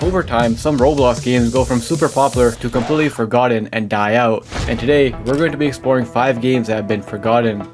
Over time, some Roblox games go from super popular to completely forgotten and die out, and today we're going to be exploring 5 games that have been forgotten.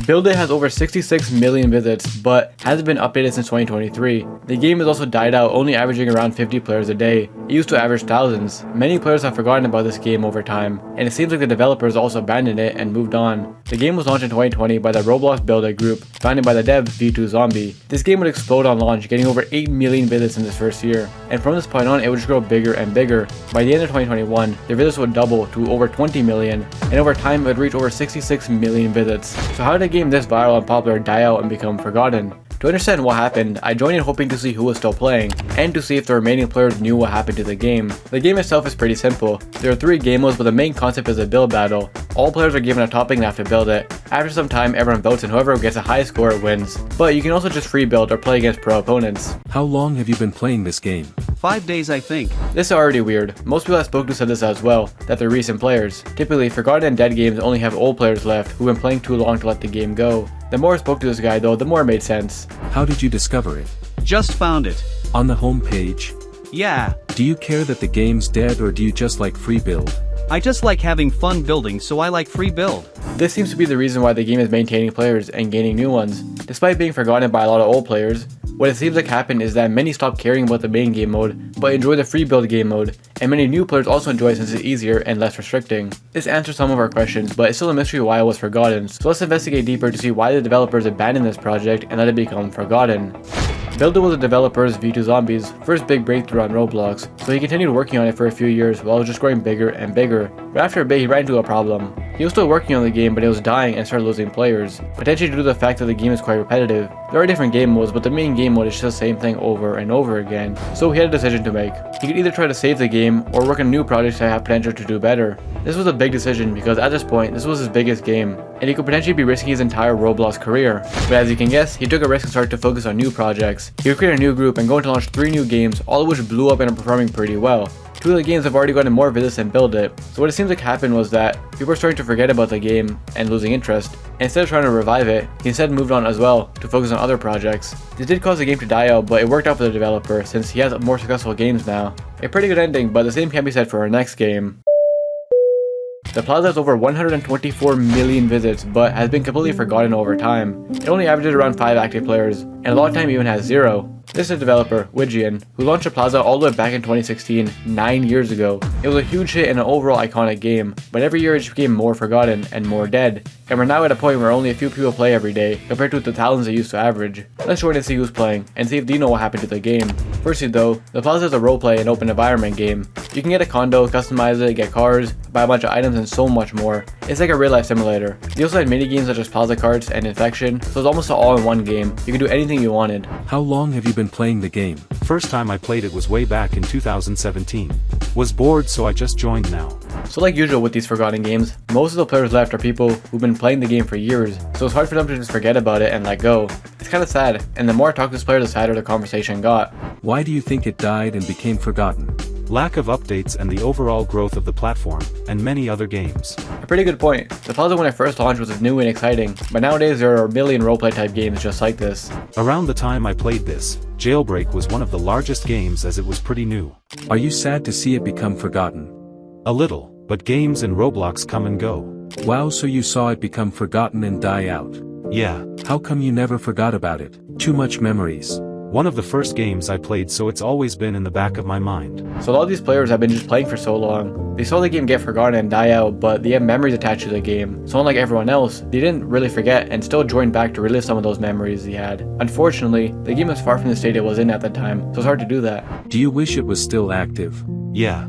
Build It has over 66 million visits, but hasn't been updated since 2023. The game has also died out, only averaging around 50 players a day. It used to average thousands. Many players have forgotten about this game over time, and it seems like the developers also abandoned it and moved on. The game was launched in 2020 by the Roblox Build It group, founded by the dev V2 Zombie. This game would explode on launch, getting over 8 million visits in its first year, and from this point on it would just grow bigger and bigger. By the end of 2021, the visits would double to over 20 million, and over time it would reach over 66 million visits. So how did a game this viral and popular die out and become forgotten? To understand what happened, I joined in hoping to see who was still playing, and to see if the remaining players knew what happened to the game. The game itself is pretty simple. There are 3 game modes, but the main concept is a build battle. All players are given a topic and have to build it. After some time, everyone votes and whoever gets a high score wins. But you can also just free build or play against pro opponents. How long have you been playing this game? 5 days, I think. This is already weird. Most people I spoke to said this as well, that they're recent players. Typically, forgotten and dead games only have old players left who've been playing too long to let the game go. The more I spoke to this guy though, the more it made sense. How did you discover it? Just found it. On the home page? Yeah. Do you care that the game's dead, or do you just like free build? I just like having fun building, so I like free build. This seems to be the reason why the game is maintaining players and gaining new ones. Despite being forgotten by a lot of old players, what it seems like happened is that many stopped caring about the main game mode, but enjoy the free build game mode, and many new players also enjoy it since it's easier and less restricting. This answers some of our questions, but it's still a mystery why it was forgotten, so let's investigate deeper to see why the developers abandoned this project and let it become forgotten. Build It was the developer's V2 Zombie's first big breakthrough on Roblox, so he continued working on it for a few years while it was just growing bigger and bigger. But after a bit he ran into a problem. He was still working on the game, but it was dying and started losing players, potentially due to the fact that the game is quite repetitive. There are different game modes, but the main game mode is just the same thing over and over again, so he had a decision to make. He could either try to save the game or work on new projects that have potential to do better. This was a big decision because at this point, this was his biggest game, and he could potentially be risking his entire Roblox career. But as you can guess, he took a risk and started to focus on new projects. He would create a new group and going to launch 3 new games, all of which blew up and are performing pretty well. 2 of the games have already gotten more visits than Build It. So what it seems like happened was that people were starting to forget about the game and losing interest. And instead of trying to revive it, he instead moved on as well to focus on other projects. This did cause the game to die out, but it worked out for the developer since he has more successful games now. A pretty good ending, but the same can be said for our next game. The Plaza has over 124 million visits, but has been completely forgotten over time. It only averages around 5 active players, and a lot of time even has 0. This is a developer, Wigian, who launched the Plaza all the way back in 2016, 9 years ago. It was a huge hit and an overall iconic game, but every year it just became more forgotten and more dead. And we're now at a point where only a few people play every day, compared to the thousands they used to average. Let's join and see who's playing, and see if they know what happened to the game. Firstly though, the Plaza is a roleplay and open environment game. You can get a condo, customize it, get cars, buy a bunch of items, and so much more. It's like a real life simulator. They also had mini games such as Plaza Carts and Infection, so it's almost an all-in-one game. You can do anything you wanted. How long have you been playing the game? First time I played it was way back in 2017. Was bored, so I just joined now. So like usual with these forgotten games, most of the players left are people who've been playing the game for years, so it's hard for them to just forget about it and let go. It's kinda sad, and the more I talked to this player, the sadder the conversation got. Why do you think it died and became forgotten? Lack of updates and the overall growth of the platform, and many other games. A pretty good point. The Plaza when it first launched was new and exciting, but nowadays there are a million roleplay type games just like this. Around the time I played this, Jailbreak was one of the largest games as it was pretty new. Are you sad to see it become forgotten? A little, but games in Roblox come and go. Wow, so you saw it become forgotten and die out. Yeah. How come you never forgot about it? Too much memories. One of the first games I played, so it's always been in the back of my mind. So a lot of these players have been just playing for so long. They saw the game get forgotten and die out, but they have memories attached to the game. So unlike everyone else, they didn't really forget and still joined back to relive some of those memories they had. Unfortunately, the game was far from the state it was in at the time, so it's hard to do that. Do you wish it was still active? Yeah.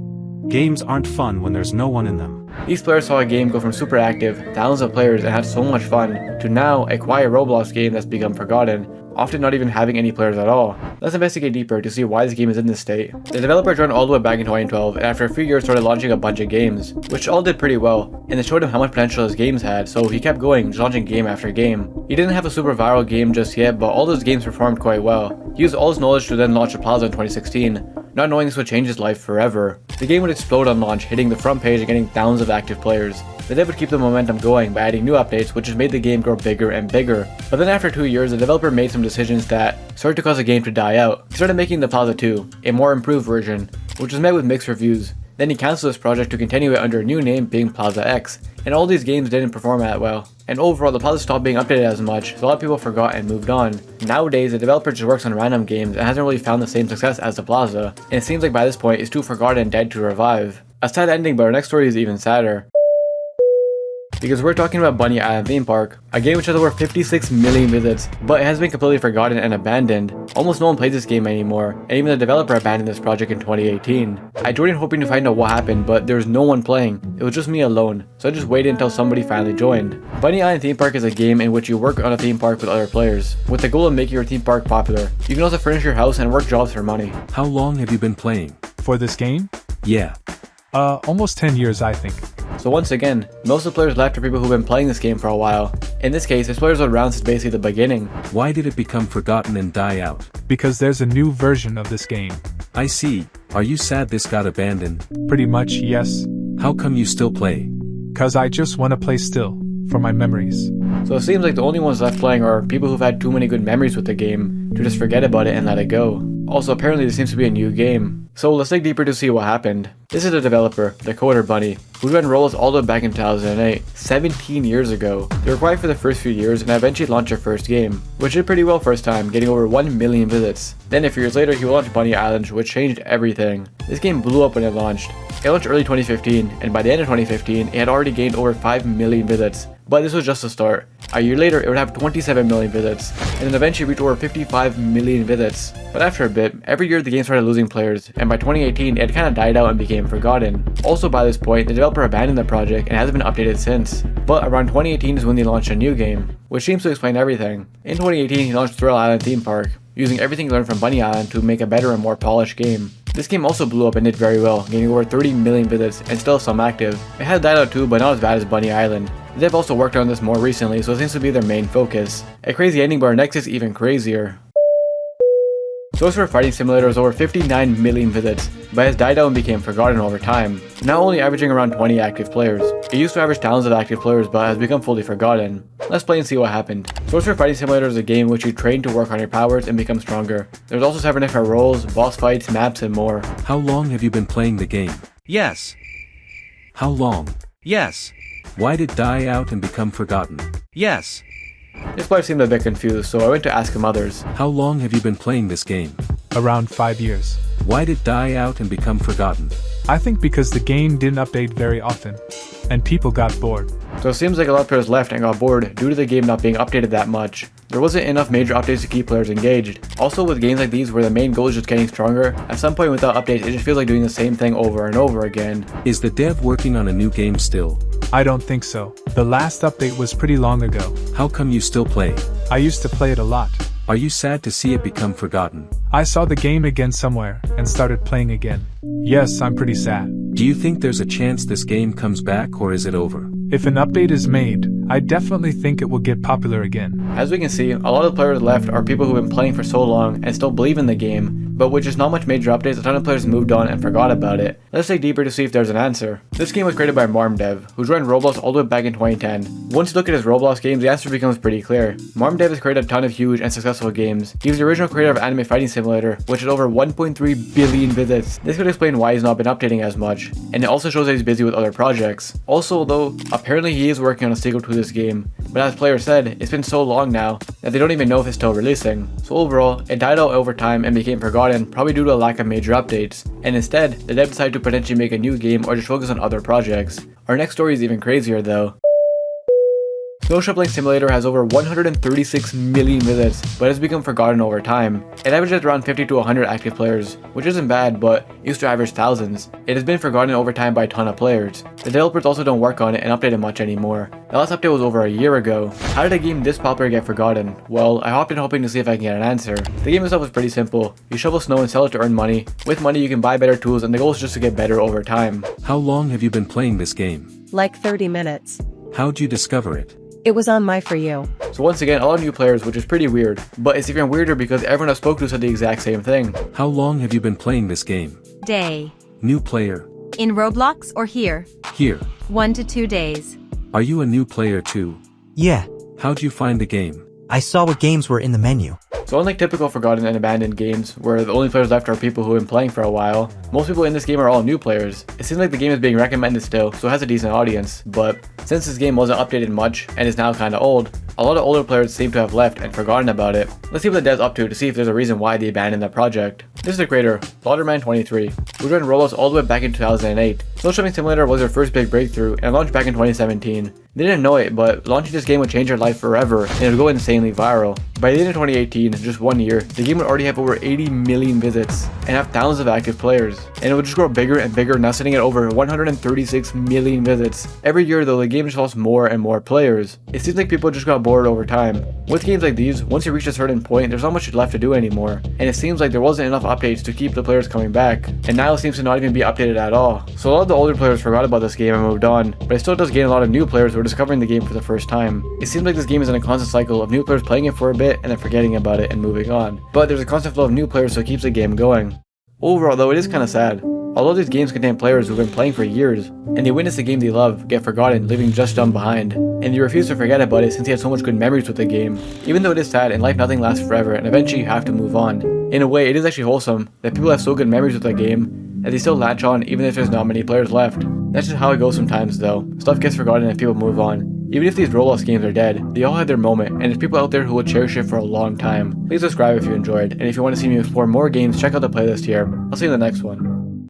Games aren't fun when there's no one in them. These players saw a game go from super active, thousands of players and had so much fun, to now a quiet Roblox game that's become forgotten, often not even having any players at all. Let's investigate deeper to see why this game is in this state. The developer joined all the way back in 2012 and after a few years started launching a bunch of games, which all did pretty well, and it showed him how much potential his games had, so he kept going, just launching game after game. He didn't have a super viral game just yet, but all those games performed quite well. He used all his knowledge to then launch the Plaza in 2016. not knowing this would change his life forever. The game would explode on launch, hitting the front page and getting thousands of active players. The dev would keep the momentum going by adding new updates, which has made the game grow bigger and bigger. But then after 2 years, the developer made some decisions that started to cause the game to die out. He started making the Plaza 2, a more improved version, which was met with mixed reviews. Then he cancelled this project to continue it under a new name being Plaza X, and all these games didn't perform that well. And overall, the Plaza stopped being updated as much, so a lot of people forgot and moved on. Nowadays, the developer just works on random games and hasn't really found the same success as the Plaza, and it seems like by this point it's too forgotten and dead to revive. A sad ending, but our next story is even sadder. Because we're talking about Bunny Island Theme Park, a game which has over 56 million visits, but it has been completely forgotten and abandoned. Almost no one plays this game anymore, and even the developer abandoned this project in 2018. I joined in hoping to find out what happened, but there was no one playing. It was just me alone, so I just waited until somebody finally joined. Bunny Island Theme Park is a game in which you work on a theme park with other players, with the goal of making your theme park popular. You can also furnish your house and work jobs for money. How long have you been playing? For this game? Yeah. Almost 10 years, I think. So once again, most of the players left are people who've been playing this game for a while. In this case, its players were around since basically the beginning. Why did it become forgotten and die out? Because there's a new version of this game. I see. Are you sad this got abandoned? Pretty much, yes. How come you still play? 'Cause I just wanna play still, for my memories. So it seems like the only ones left playing are people who've had too many good memories with the game to just forget about it and let it go. Also, apparently this seems to be a new game. So let's dig deeper to see what happened. This is the developer, the coder Bunny, who ran Roblox all the way back in 2008, 17 years ago. They were quiet for the first few years and eventually launched their first game, which did pretty well first time, getting over 1 million visits. Then a few years later, he launched Bunny Island, which changed everything. This game blew up when it launched. It launched early 2015, and by the end of 2015, it had already gained over 5 million visits. But this was just the start. A year later, it would have 27 million visits, and then eventually reach over 55 million visits. But after a bit, every year the game started losing players, and by 2018, it had kind of died out and became forgotten. Also by this point, the developer abandoned the project and hasn't been updated since. But around 2018 is when they launched a new game, which seems to explain everything. In 2018, he launched Thrill Island Theme Park, using everything he learned from Bunny Island to make a better and more polished game. This game also blew up and did very well, gaining over 30 million visits and still some active. It had died out too, but not as bad as Bunny Island. The dev also worked on this more recently, so it seems to be their main focus. A crazy ending, but our next is even crazier. Sorcerer Fighting Simulator has over 59 million visits, but has died out and became forgotten over time, now only averaging around 20 active players. It used to average thousands of active players, but has become fully forgotten. Let's play and see what happened. Sorcerer Fighting Simulator is a game in which you train to work on your powers and become stronger. There's also 7 different roles, boss fights, maps, and more. How long have you been playing the game? Yes. How long? Yes. Why did it die out and become forgotten? Yes. This player seemed a bit confused, so I went to ask him others. How long have you been playing this game? Around 5 years. Why did it die out and become forgotten? I think because the game didn't update very often, and people got bored. So it seems like a lot of players left and got bored due to the game not being updated that much. There wasn't enough major updates to keep players engaged. Also with games like these where the main goal is just getting stronger, at some point without updates it just feels like doing the same thing over and over again. Is the dev working on a new game still? I don't think so. The last update was pretty long ago. How come you still play? I used to play it a lot. Are you sad to see it become forgotten? I saw the game again somewhere, and started playing again. Yes, I'm pretty sad. Do you think there's a chance this game comes back, or is it over? If an update is made, I definitely think it will get popular again. As we can see, a lot of the players left are people who've been playing for so long and still believe in the game, but with just not much major updates, a ton of players moved on and forgot about it. Let's dig deeper to see if there's an answer. This game was created by Marmdev, who joined Roblox all the way back in 2010. Once you look at his Roblox games, the answer becomes pretty clear. Marmdev has created a ton of huge and successful games. He was the original creator of Anime Fighting Simulator, which had over 1.3 billion visits. This could explain why he's not been updating as much, and it also shows that he's busy with other projects. Also though, apparently he is working on a sequel to this game, but as players said, it's been so long now that they don't even know if it's still releasing. So overall, it died out over time and became forgotten, probably due to a lack of major updates, and instead, the dev decided to potentially make a new game or just focus on other projects. Our next story is even crazier though. Snow Shoveling Simulator has over 136 million visits, but has become forgotten over time. It averages around 50 to 100 active players, which isn't bad, but used to average thousands. It has been forgotten over time by a ton of players. The developers also don't work on it and update it much anymore. The last update was over a year ago. How did a game this popular get forgotten? Well, I hopped in hoping to see if I can get an answer. The game itself was pretty simple. You shovel snow and sell it to earn money. With money you can buy better tools, and the goal is just to get better over time. How long have you been playing this game? Like 30 minutes. How'd you discover it? It was on my For You. So once again, a lot of new players, which is pretty weird. But it's even weirder because everyone I spoke to said the exact same thing. How long have you been playing this game? Day. New player. In Roblox or here? Here. 1 to 2 days. Are you a new player too? Yeah, How'd you find the game? I saw what games were in the menu. So unlike typical forgotten and abandoned games, where the only players left are people who have been playing for a while, most people in this game are all new players. It seems like the game is being recommended still, so it has a decent audience, but since this game wasn't updated much and is now kinda old, a lot of older players seem to have left and forgotten about it. Let's see what the devs up to see if there's a reason why they abandoned the project. This is the creator, Lauderman23, who joined Roblox all the way back in 2008. Social Fighting Simulator was their first big breakthrough and launched back in 2017. They didn't know it, but launching this game would change their life forever and it would go insanely viral. By the end of 2018, in just 1 year, the game would already have over 80 million visits and have thousands of active players. And it would just grow bigger and bigger, now sitting at over 136 million visits. Every year though, the game just lost more and more players. It seems like people just got bored over time. With games like these, once you reach a certain point, there's not much left to do anymore. And it seems like there wasn't enough updates to keep the players coming back. And now it seems to not even be updated at all. So a lot of the older players forgot about this game and moved on, but it still does gain a lot of new players who are discovering the game for the first time. It seems like this game is in a constant cycle of new players playing it for a bit and then forgetting about it and moving on. But there's a constant flow of new players, so it keeps the game going. Overall though, it is kinda sad. Although these games contain players who've been playing for years, and they witness the game they love get forgotten, leaving just dumb behind, and they refuse to forget about it since they had so much good memories with the game. Even though it is sad, in life nothing lasts forever, and eventually you have to move on. In a way, it is actually wholesome that people have so good memories with the game, that they still latch on even if there's not many players left. That's just how it goes sometimes though. Stuff gets forgotten and people move on. Even if these Roblox games are dead, they all had their moment, and there's people out there who will cherish it for a long time. Please subscribe if you enjoyed, and if you want to see me explore more games, check out the playlist here. I'll see you in the next one.